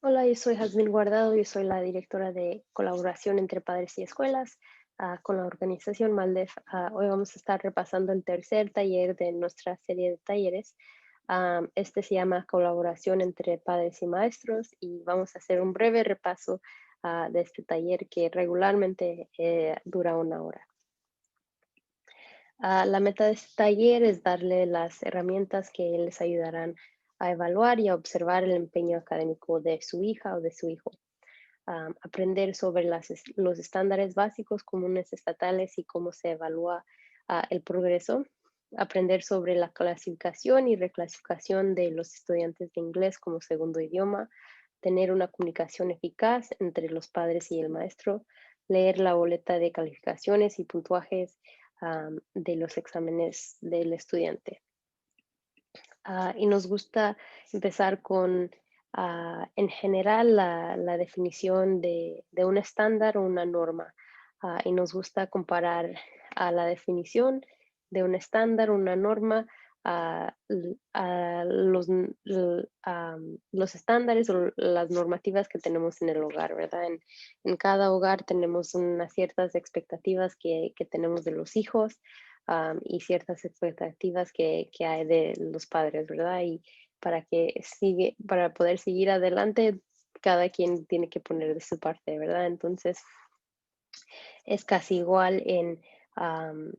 Hola, yo soy Jazmín Guardado, yo soy la directora de colaboración entre padres y escuelas con la organización Maldef. Hoy vamos a estar repasando el tercer taller de nuestra serie de talleres. Este se llama Colaboración entre padres y maestros y vamos a hacer un breve repaso de este taller que regularmente dura una hora. La meta de este taller es darle las herramientas que les ayudarán a evaluar y a observar el empeño académico de su hija o de su hijo. Aprender sobre los estándares básicos comunes estatales y cómo se evalúa el progreso, aprender sobre la clasificación y reclasificación de los estudiantes de inglés como segundo idioma, tener una comunicación eficaz entre los padres y el maestro, leer la boleta de calificaciones y puntuajes de los exámenes del estudiante. Y nos gusta empezar con, en general, la definición de un estándar o una norma. Y nos gusta comparar a la definición de un estándar, una norma, a los estándares o las normativas que tenemos en el hogar, ¿verdad? En cada hogar tenemos unas ciertas expectativas que tenemos de los hijos y ciertas expectativas que hay de los padres, ¿verdad? Y para poder seguir adelante, cada quien tiene que poner de su parte, ¿verdad? Entonces, es casi igual am,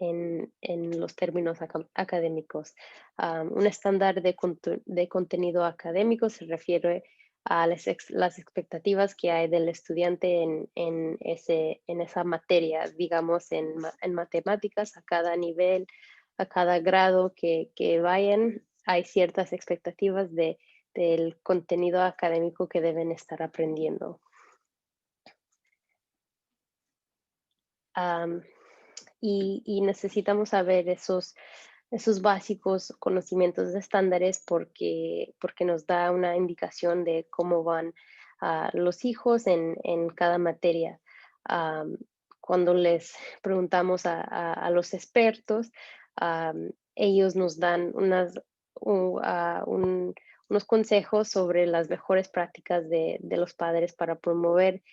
en los términos académicos. Un estándar de contenido académico se refiere a las expectativas que hay del estudiante en esa materia, digamos, en matemáticas, a cada nivel, a cada grado que vayan, hay ciertas expectativas del contenido académico que deben estar aprendiendo. Am, y necesitamos saber esos básicos conocimientos de estándares porque nos da una indicación de cómo van los hijos en cada materia. Am, Cuando les preguntamos a los expertos, ellos nos dan unos consejos sobre las mejores prácticas de los padres para promover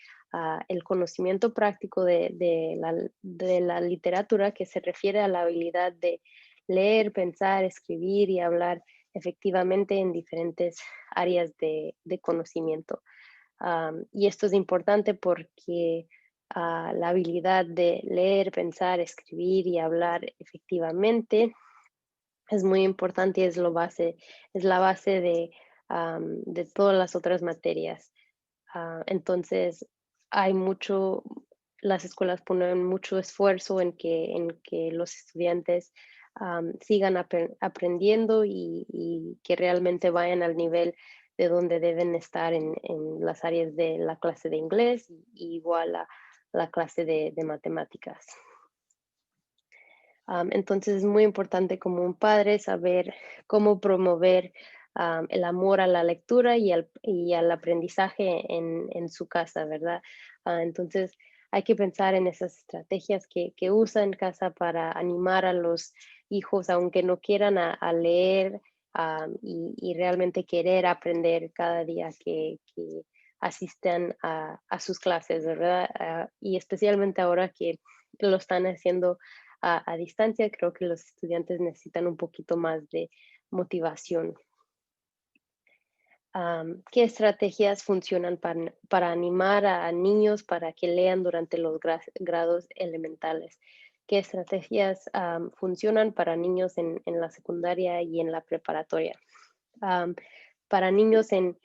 el conocimiento práctico de la literatura, que se refiere a la habilidad de leer, pensar, escribir y hablar efectivamente en diferentes áreas de conocimiento. Y esto es importante porque la habilidad de leer, pensar, escribir y hablar efectivamente es muy importante y es la base de todas las otras materias. Entonces, hay mucho, las escuelas ponen mucho esfuerzo en que los estudiantes sigan aprendiendo y que realmente vayan al nivel de donde deben estar en las áreas de la clase de inglés y igual a la clase de matemáticas. Entonces es muy importante como un padre saber cómo promover el amor a la lectura y al aprendizaje en su casa, ¿verdad? Entonces hay que pensar en esas estrategias que usa en casa para animar a los hijos, aunque no quieran a leer y realmente querer aprender cada día que asistan a sus clases, ¿verdad? Y especialmente ahora que lo están haciendo a distancia, creo que los estudiantes necesitan un poquito más de motivación. ¿Qué estrategias funcionan para animar a niños para que lean durante los grados elementales? ¿Qué estrategias funcionan para niños en la secundaria y en la preparatoria? Am, para niños en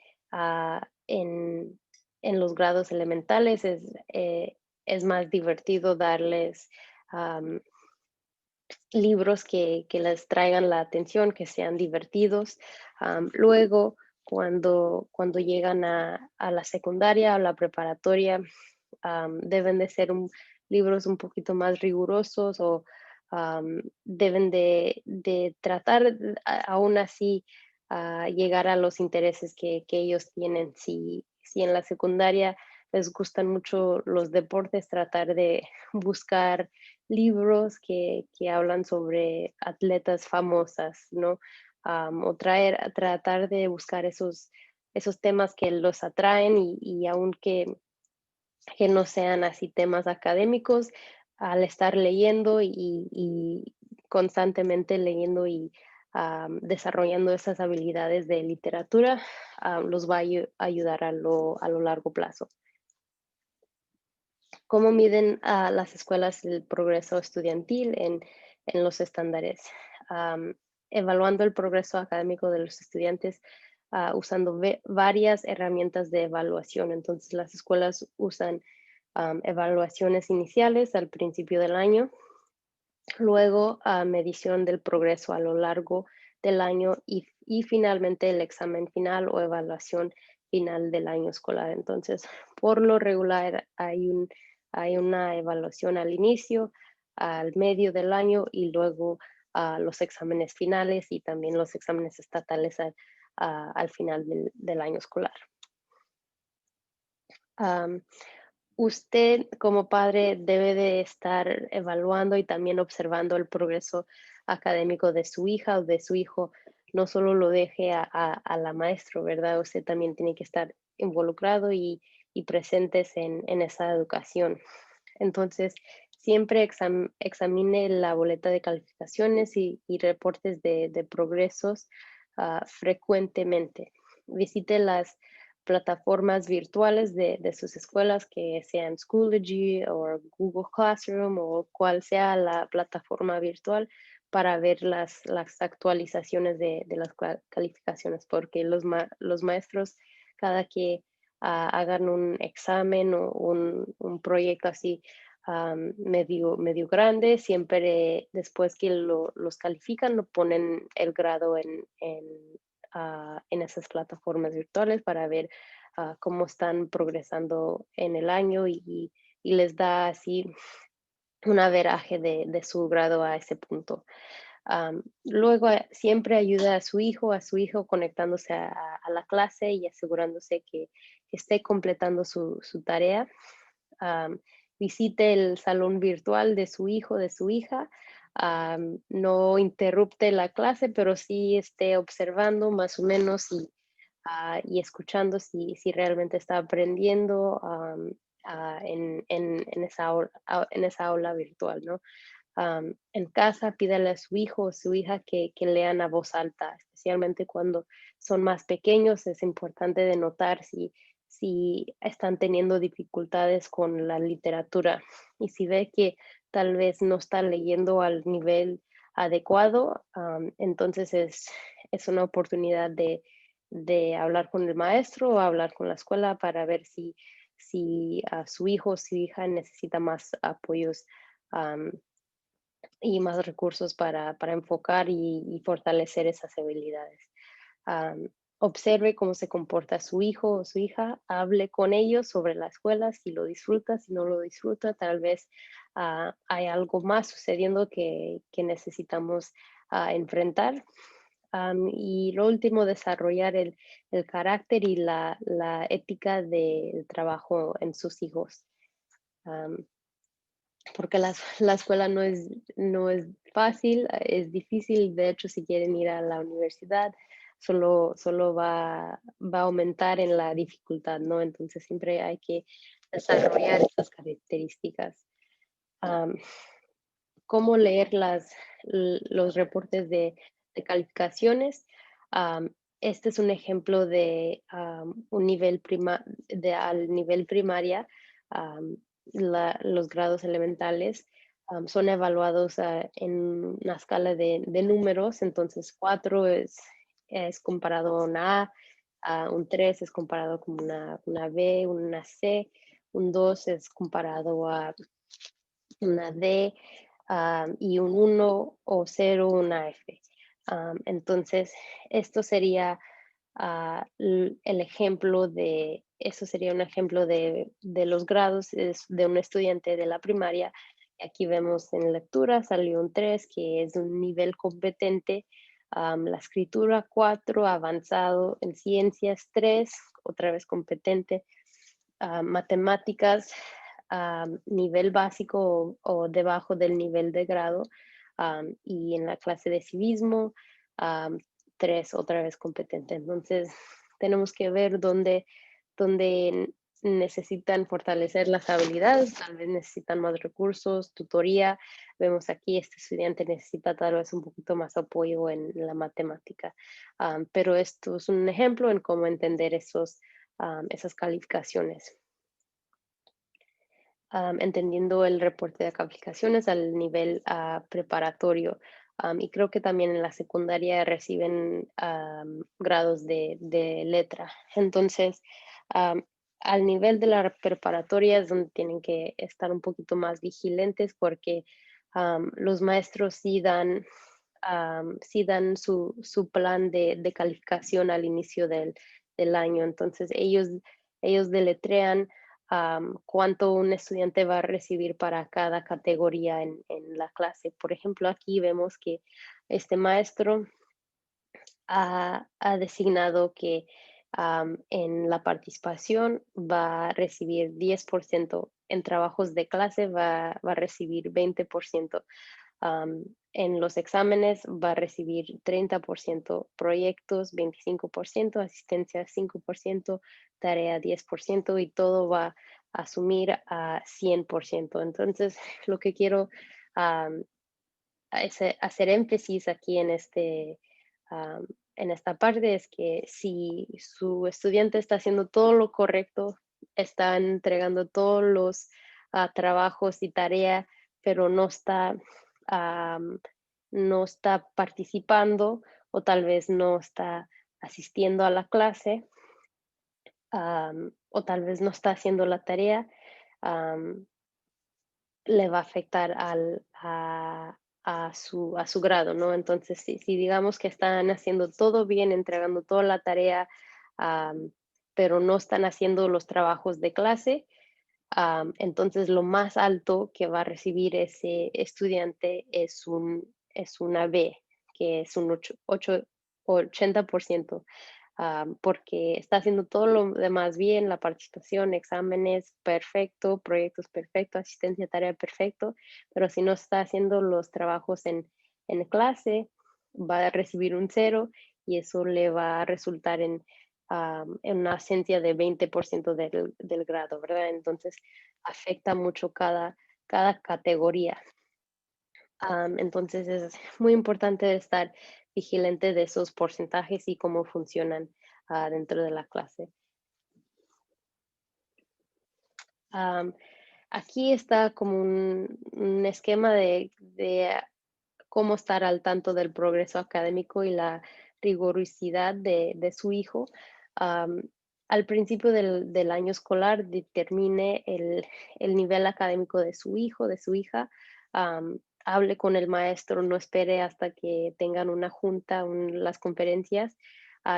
los grados elementales es más divertido darles libros que les traigan la atención, que sean divertidos. Luego, cuando llegan a la secundaria o la preparatoria, deben de ser libros un poquito más rigurosos o deben de tratar aún así llegar a los intereses que ellos tienen. Si en la secundaria les gustan mucho los deportes, tratar de buscar libros que hablan sobre atletas famosas, ¿no? O tratar de buscar esos temas que los atraen y aunque que no sean así temas académicos, al estar leyendo y constantemente leyendo y desarrollando esas habilidades de literatura, los va a ayudar a lo largo plazo. ¿Cómo miden las escuelas el progreso estudiantil en los estándares? Evaluando el progreso académico de los estudiantes usando varias herramientas de evaluación. Entonces, las escuelas usan evaluaciones iniciales al principio del año, luego medición del progreso a lo largo del año y finalmente el examen final o evaluación final del año escolar. Entonces, por lo regular hay una evaluación al inicio, al medio del año y luego los exámenes finales y también los exámenes estatales al final del año escolar. Usted como padre debe de estar evaluando y también observando el progreso académico de su hija o de su hijo. No solo lo deje a la maestra, ¿verdad? Usted también tiene que estar involucrado y presentes en esa educación. Entonces, siempre examine la boleta de calificaciones y reportes de progresos frecuentemente. Visite las plataformas virtuales de sus escuelas, que sean Schoology o Google Classroom o cual sea la plataforma virtual para ver las actualizaciones de las calificaciones, porque los maestros, cada que hagan un examen o un proyecto así medio grande, siempre después que los califican, lo ponen el grado en esas plataformas virtuales para ver cómo están progresando en el año y les da así un averaje de su grado a ese punto. Luego siempre ayuda a su hijo conectándose a la clase y asegurándose que esté completando su tarea. Visite el salón virtual de su hijo, de su hija. No interrupte la clase, pero sí esté observando más o menos y escuchando si realmente está aprendiendo en esa aula virtual, ¿no? En casa, pídale a su hijo o su hija que lean a voz alta, especialmente cuando son más pequeños. Es importante de notar si están teniendo dificultades con la literatura y si ve que tal vez no está leyendo al nivel adecuado, entonces es una oportunidad de hablar con el maestro o hablar con la escuela para ver si a su hijo o su hija necesita más apoyos y más recursos para enfocar y fortalecer esas habilidades. Observe cómo se comporta su hijo o su hija, hable con ellos sobre la escuela, si lo disfruta, si no lo disfruta, tal vez hay algo más sucediendo que necesitamos enfrentar. Y lo último, desarrollar el carácter y la ética del trabajo en sus hijos. Porque la escuela no es fácil, es difícil. De hecho, si quieren ir a la universidad, solo va a aumentar en la dificultad, ¿no? Entonces, siempre hay que desarrollar estas características. Am, ¿Cómo leer los reportes de calificaciones? Este es un ejemplo de un nivel al nivel primaria. am, los grados elementales son evaluados en una escala de números. Entonces, 4 es comparado a una un 3 es comparado con una B, una C, un 2 es comparado a una D, y un 1 o 0 una F. Entonces, esto sería el ejemplo eso sería un ejemplo de los grados de un estudiante de la primaria. Aquí vemos en lectura salió un 3, que es un nivel competente. La escritura 4, avanzado. En ciencias 3, otra vez competente. Matemáticas, nivel básico o debajo del nivel de grado. Y en la clase de civismo, 3, otra vez competente. Entonces, tenemos que ver dónde necesitan fortalecer las habilidades, tal vez necesitan más recursos, tutoría. Vemos aquí, este estudiante necesita tal vez un poquito más apoyo en la matemática. Pero esto es un ejemplo en cómo entender esas calificaciones. Entendiendo el reporte de calificaciones al nivel preparatorio. Y creo que también en la secundaria reciben grados de letra. Entonces, am, al nivel de la preparatoria es donde tienen que estar un poquito más vigilentes porque los maestros sí dan su plan de calificación al inicio del año. Entonces, ellos deletrean cuánto un estudiante va a recibir para cada categoría en la clase. Por ejemplo, aquí vemos que este maestro ha designado que en la participación va a recibir 10%, en trabajos de clase va a recibir 20%. En los exámenes va a recibir 30%, proyectos 25%, asistencia 5%, tarea 10% y todo va a asumir a 100%. Entonces, lo que quiero am, hacer énfasis aquí am, en esta parte es que si su estudiante está haciendo todo lo correcto, está entregando todos los trabajos y tarea, pero am, no está participando o tal vez no está asistiendo a la clase, o tal vez no está haciendo la tarea, am, le va a afectar a su grado, ¿no? Entonces, si digamos que están haciendo todo bien, entregando toda la tarea, am, pero no están haciendo los trabajos de clase, entonces lo más alto que va a recibir ese estudiante es una B, que es un 80%, porque está haciendo todo lo demás bien, la participación, exámenes perfecto, proyectos perfecto, asistencia, tarea perfecto, pero si no está haciendo los trabajos en clase, va a recibir un cero y eso le va a resultar en una ausencia de 20% del grado, ¿verdad? Entonces, afecta mucho cada categoría. Entonces, es muy importante estar vigilante de esos porcentajes y cómo funcionan dentro de la clase. Am, Aquí está como un esquema de cómo estar al tanto del progreso académico y la rigurosidad de su hijo. Am, Al principio del año escolar, determine el nivel académico de su hijo, de su hija. Hable con el maestro, no espere hasta que tengan una junta, las conferencias,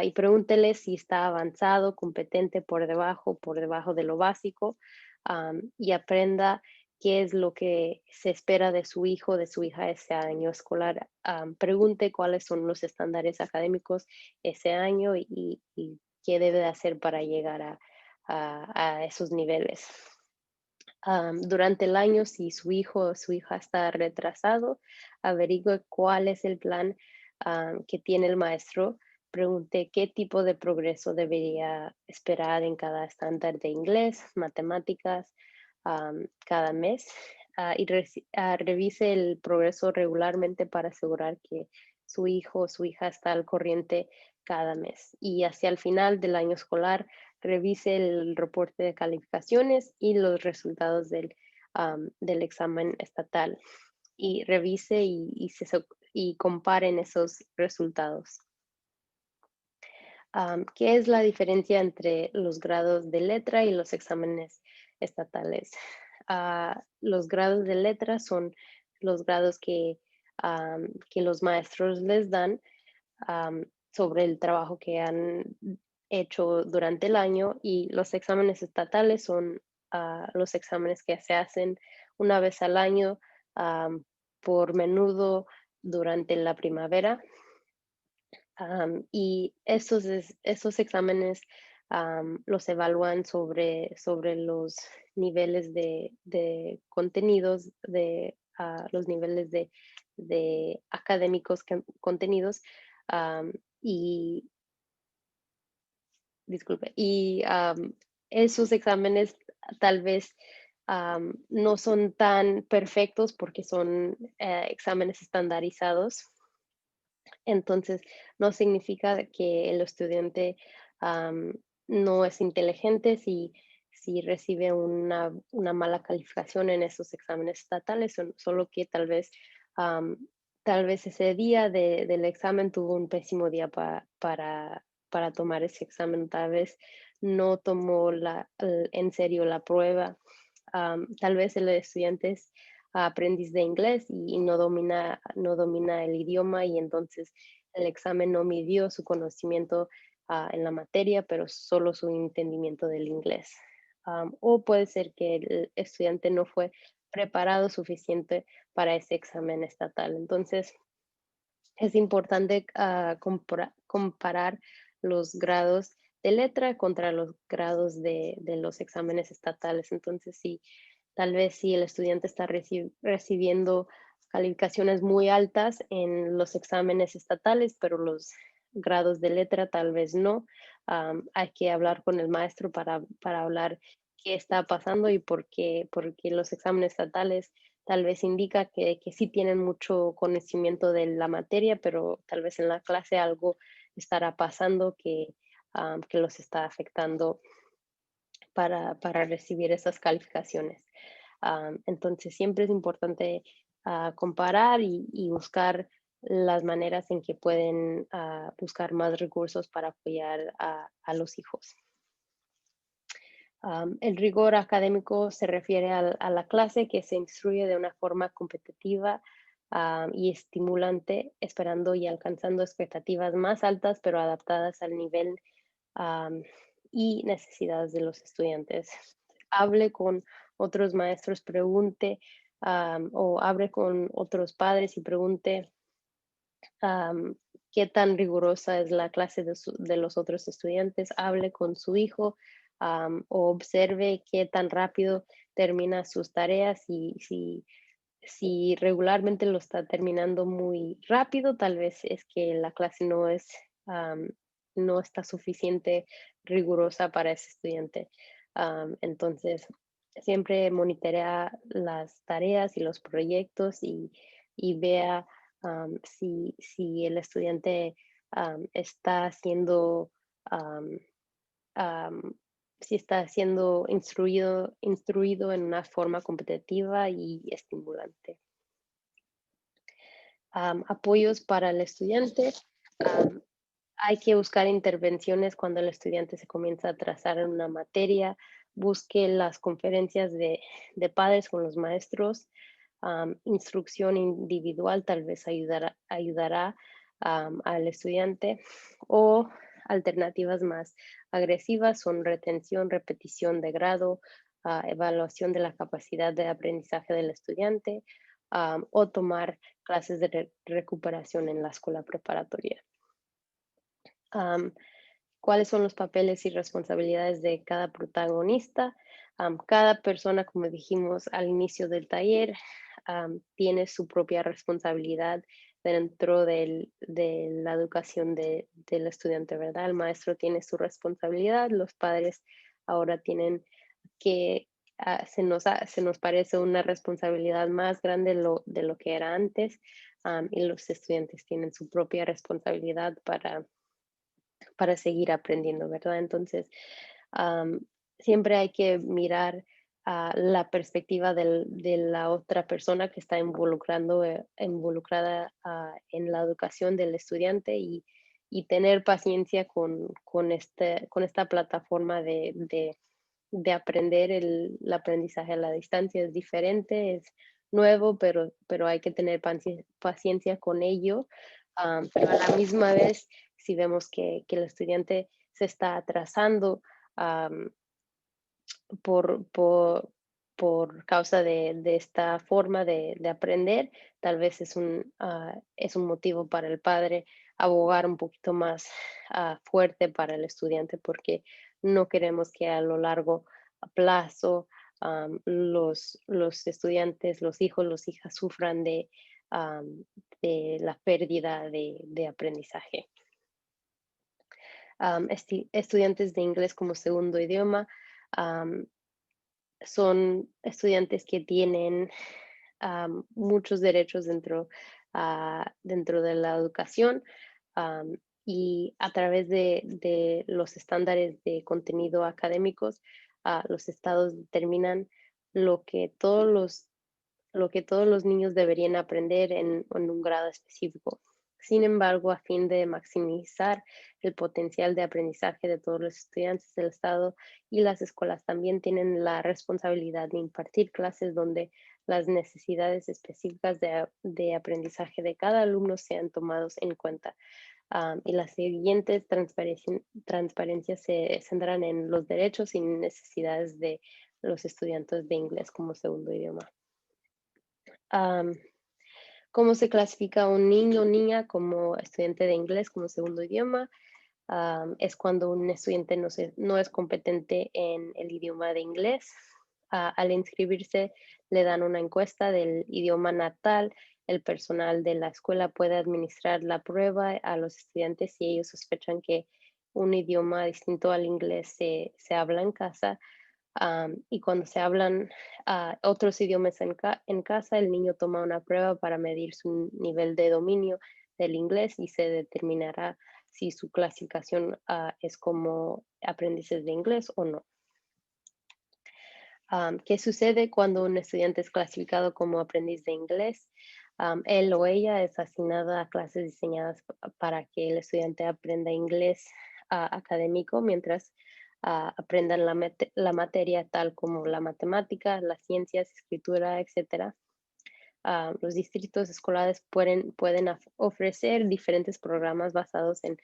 y pregúntele si está avanzado, competente, por debajo de lo básico, y aprenda qué es lo que se espera de su hijo, de su hija ese año escolar. Pregunte cuáles son los estándares académicos ese año y qué debe de hacer para llegar a esos niveles. Durante el año, si su hijo o su hija está retrasado, averigüe cuál es el plan que tiene el maestro. Pregunte qué tipo de progreso debería esperar en cada estándar de inglés, matemáticas, cada mes, revise el progreso regularmente para asegurar que su hijo o su hija está al corriente cada mes. Y hacia el final del año escolar, revise el reporte de calificaciones y los resultados del examen estatal y revise y comparen esos resultados. ¿Qué es la diferencia entre los grados de letra y los exámenes estatales? Los grados de letra son los grados que los maestros les dan sobre el trabajo que han hecho durante el año, y los exámenes estatales son los exámenes que se hacen una vez al año, por menudo durante la primavera. Y esos exámenes los evalúan sobre los niveles de contenidos, los niveles de académicos contenidos, y disculpe, y esos exámenes tal vez no son tan perfectos porque son exámenes estandarizados. Entonces, no significa que el estudiante am, no es inteligente si recibe una mala calificación en esos exámenes estatales, solo que am, tal vez ese día del examen tuvo un pésimo día para tomar ese examen, tal vez no tomó en serio la prueba. Tal vez el estudiante es aprendiz de inglés y no domina el idioma y entonces el examen no midió su conocimiento en la materia, pero solo su entendimiento del inglés. O puede ser que el estudiante no fue preparado suficiente para ese examen estatal. Entonces, es importante comparar los grados de letra contra los grados de los exámenes estatales. Entonces, sí, tal vez si el estudiante está recibiendo calificaciones muy altas en los exámenes estatales, pero los grados de letra tal vez no. Hay que hablar con el maestro para hablar qué está pasando y por qué los exámenes estatales tal vez indica que sí tienen mucho conocimiento de la materia, pero tal vez en la clase algo estará pasando que los está afectando para recibir esas calificaciones. Entonces, siempre es importante comparar y buscar las maneras en que pueden buscar más recursos para apoyar a los hijos. El rigor académico se refiere a la clase que se instruye de una forma competitiva y estimulante, esperando y alcanzando expectativas más altas, pero adaptadas al nivel am, y necesidades de los estudiantes. Hable con otros maestros, pregunte o hable con otros padres y pregunte am, qué tan rigurosa es la clase de los otros estudiantes, hable con su hijo o observe qué tan rápido termina sus tareas y si regularmente lo está terminando muy rápido, tal vez es que la clase am, no está suficiente rigurosa para ese estudiante. Entonces, siempre monitorea las tareas y los proyectos y vea si el estudiante está siendo am, am, si está siendo instruido en una forma competitiva y estimulante. Apoyos para el estudiante. am, Hay que buscar intervenciones cuando el estudiante se comienza a atrasar en una materia. Busque las conferencias de padres con los maestros. Instrucción individual tal vez ayudará al estudiante. O alternativas más agresivas son retención, repetición de grado, evaluación de la capacidad de aprendizaje del estudiante, o tomar clases de recuperación en la escuela preparatoria. Am, ¿Cuáles son los papeles y responsabilidades de cada protagonista? Cada persona, como dijimos al inicio del taller, tiene su propia responsabilidad dentro de la educación del estudiante, ¿verdad? El maestro tiene su responsabilidad, los padres ahora tienen que, se nos parece una responsabilidad más grande de lo que era antes, y los estudiantes tienen su propia responsabilidad para seguir aprendiendo, ¿verdad? Entonces, am, siempre hay que mirar la perspectiva de la otra persona que está involucrada en la educación del estudiante y tener paciencia con esta plataforma de aprender el aprendizaje a la distancia. Es diferente, es nuevo, pero hay que tener paciencia con ello. Pero a la misma vez, si vemos que el estudiante se está atrasando am, por, por, por causa de esta forma de aprender, tal vez es un motivo para el padre abogar un poquito más fuerte para el estudiante porque no queremos que a lo largo plazo los estudiantes, los hijos, las hijas sufran de la pérdida de aprendizaje. Estudiantes de inglés como segundo idioma am, son estudiantes que tienen muchos derechos dentro de la educación, am, y a través de los estándares de contenido académicos, los estados determinan lo que todos los lo que todos los niños deberían aprender en un grado específico. Sin embargo, a fin de maximizar el potencial de aprendizaje de todos los estudiantes del Estado y las escuelas también tienen la responsabilidad de impartir clases donde las necesidades específicas de aprendizaje de cada alumno sean tomados en cuenta. Y las siguientes transparencias se centran en los derechos y necesidades de los estudiantes de inglés como segundo idioma. Am, ¿Cómo se clasifica un niño o niña como estudiante de inglés como segundo idioma? Es cuando un estudiante no es competente en el idioma de inglés. Al inscribirse, le dan una encuesta del idioma natal. El personal de la escuela puede administrar la prueba a los estudiantes si ellos sospechan que un idioma distinto al inglés se habla en casa. Y cuando se hablan otros idiomas en casa, el niño toma una prueba para medir su nivel de dominio del inglés y se determinará si su clasificación es como aprendices de inglés o no. ¿Qué sucede cuando un estudiante es clasificado como aprendiz de inglés? Él o ella es asignada a clases diseñadas para que el estudiante aprenda inglés académico mientras aprendan la materia tal como la matemática, las ciencias, escritura, etcétera. Los distritos escolares pueden ofrecer diferentes programas basados en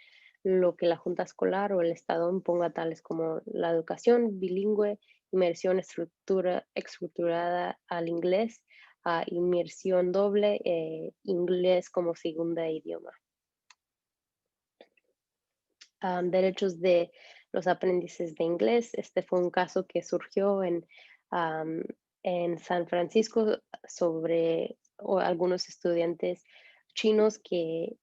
lo que la Junta Escolar o el Estado imponga, tales como la educación bilingüe, inmersión estructurada al inglés, inmersión doble, inglés como segunda idioma. Derechos de los aprendices de inglés. Este fue un caso que surgió en San Francisco sobre algunos estudiantes chinos que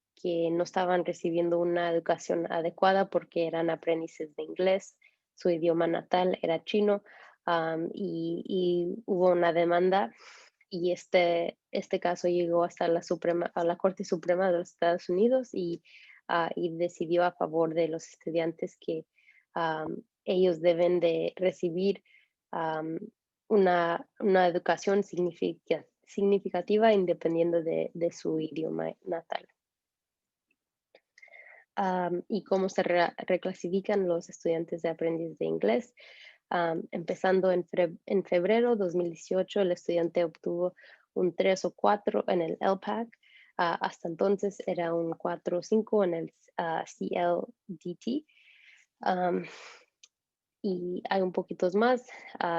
no estaban recibiendo una educación adecuada porque eran aprendices de inglés, su idioma natal era chino, y hubo una demanda y este caso llegó hasta a la Corte Suprema de los Estados Unidos y decidió a favor de los estudiantes que ellos deben de recibir am, una educación significativa independiendo de su idioma natal. Y cómo se reclasifican los estudiantes de aprendiz de inglés. Empezando en febrero 2018, el estudiante obtuvo un 3 o 4 en el LPAC. Hasta entonces era un 4 o 5 en el CLDT. Y hay un poquito más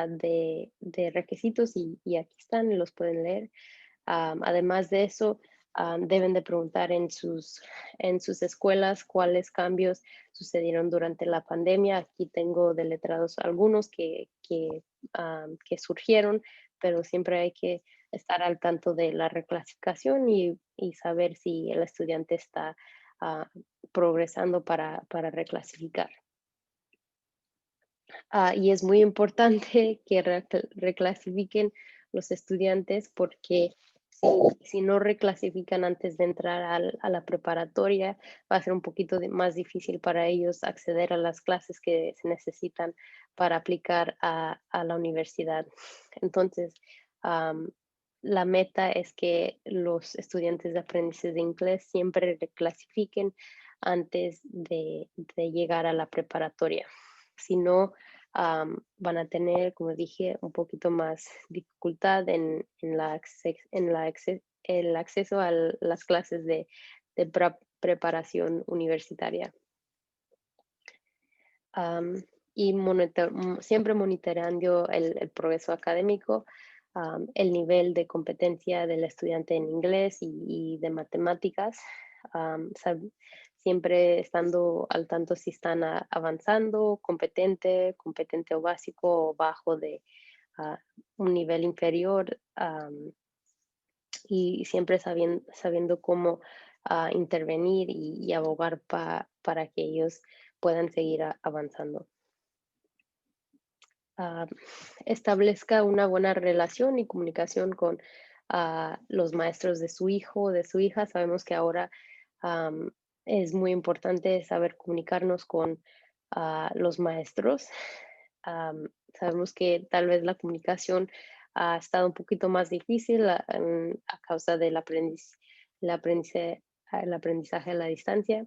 de requisitos y aquí están, los pueden leer. Además de eso, deben de preguntar en sus escuelas cuáles cambios sucedieron durante la pandemia. Aquí tengo deletrados algunos que surgieron, pero siempre hay que estar al tanto de la reclasificación y saber si el estudiante está ah, progresando para reclasificar. Y es muy importante que reclasifiquen los estudiantes porque si no reclasifican antes de entrar a la preparatoria, va a ser un poquito más difícil para ellos acceder a las clases que se necesitan para aplicar a la universidad. Entonces, am, la meta es que los estudiantes de aprendices de inglés siempre reclasifiquen antes de llegar a la preparatoria. Si no, van a tener, como dije, un poquito más dificultad el acceso a las clases de preparación universitaria. Am, y siempre monitoreando el progreso académico, el nivel de competencia del estudiante en inglés y de matemáticas, siempre estando al tanto si están avanzando, competente o básico o bajo de ah, un nivel inferior, y siempre sabiendo cómo intervenir y abogar para que ellos puedan seguir avanzando. ah, Establezca una buena relación y comunicación con los maestros de su hijo o de su hija. Sabemos que ahora am, es muy importante saber comunicarnos con los maestros. Sabemos que tal vez la comunicación ha estado un poquito más difícil a causa del el el aprendizaje a la distancia,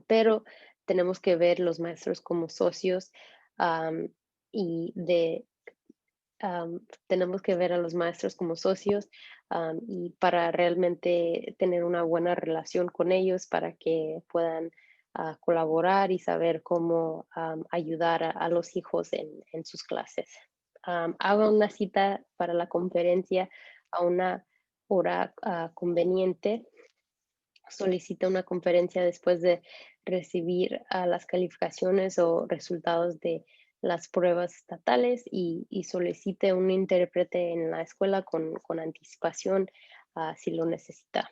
pero tenemos que ver los maestros como socios, am, y tenemos que ver a los maestros como socios, y para realmente tener una buena relación con ellos para que puedan colaborar y saber cómo ayudar a los hijos en sus clases. Haga una cita para la conferencia a una hora conveniente. Solicita una conferencia después de recibir las calificaciones o resultados de las pruebas estatales y solicite un intérprete en la escuela con anticipación si lo necesita.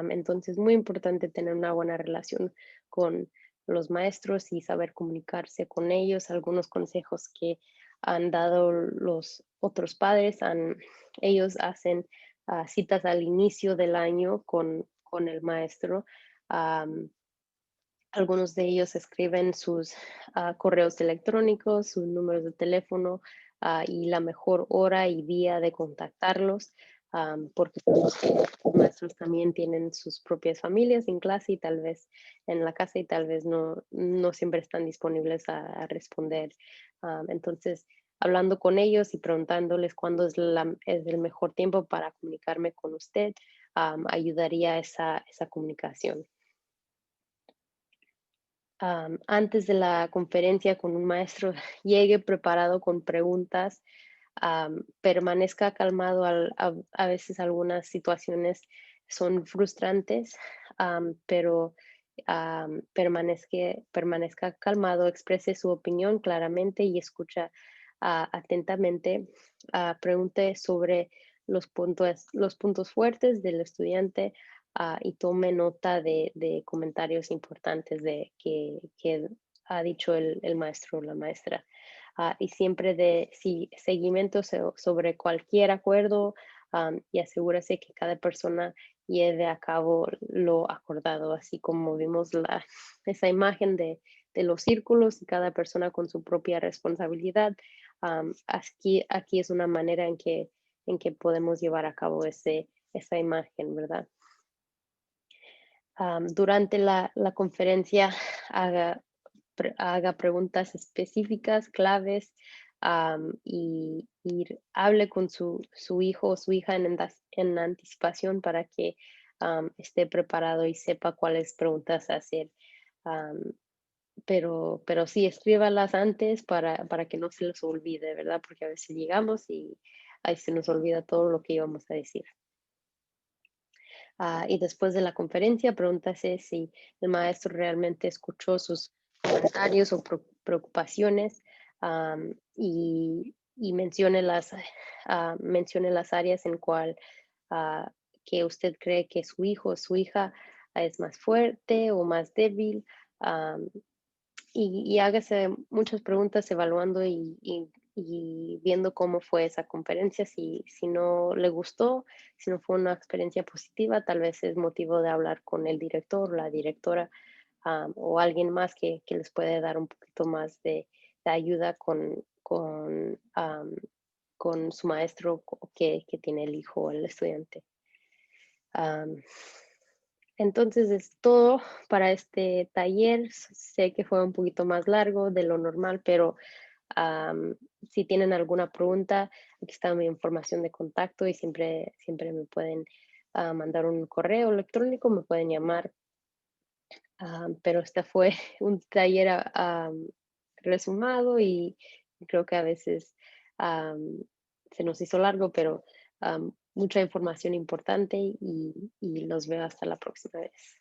Entonces, muy importante tener una buena relación con los maestros y saber comunicarse con ellos. Algunos consejos que han dado los otros padres, ellos hacen citas al inicio del año con el maestro. Am, Algunos de ellos escriben sus correos electrónicos, sus números de teléfono, y la mejor hora y día de contactarlos, porque sabemos que los maestros también tienen sus propias familias en clase y tal vez en la casa y tal vez no siempre están disponibles a responder. Entonces, hablando con ellos y preguntándoles cuándo es el mejor tiempo para comunicarme con usted, ayudaría esa comunicación. Antes de la conferencia con un maestro, llegue preparado con preguntas, permanezca calmado. A veces algunas situaciones son frustrantes, pero permanezca calmado, exprese su opinión claramente y escucha atentamente. Pregunte sobre los puntos fuertes del estudiante, y tome nota de comentarios importantes que ha dicho el maestro o la maestra. Y siempre de seguimiento sobre cualquier acuerdo, y asegúrese que cada persona lleve a cabo lo acordado, así como vimos esa imagen de los círculos y cada persona con su propia responsabilidad. Aquí es una manera en que podemos llevar a cabo esa imagen, ¿verdad? Durante la conferencia haga, haga preguntas específicas, claves, y hable con su hijo o su hija en anticipación para que esté preparado y sepa cuáles preguntas hacer. Am, pero sí, escríbalas antes para que no se los olvide, ¿verdad? Porque a veces llegamos y ahí se nos olvida todo lo que íbamos a decir. Y después de la conferencia, pregúntase si el maestro realmente escuchó sus comentarios o preocupaciones, y mencione las áreas en cual ah, que usted cree que su hijo o su hija es más fuerte o más débil. am, y hágase muchas preguntas evaluando y viendo cómo fue esa conferencia. Si no le gustó, si no fue una experiencia positiva, tal vez es motivo de hablar con el director, la directora, o alguien más que les puede dar un poquito más de ayuda con su maestro que tiene el hijo o el estudiante. Am, entonces es todo para este taller. Sé que fue un poquito más largo de lo normal, pero si tienen alguna pregunta, aquí está mi información de contacto y siempre me pueden mandar un correo electrónico, me pueden llamar. Pero este fue un taller resumado y creo que a veces se nos hizo largo, pero mucha información importante y los veo hasta la próxima vez.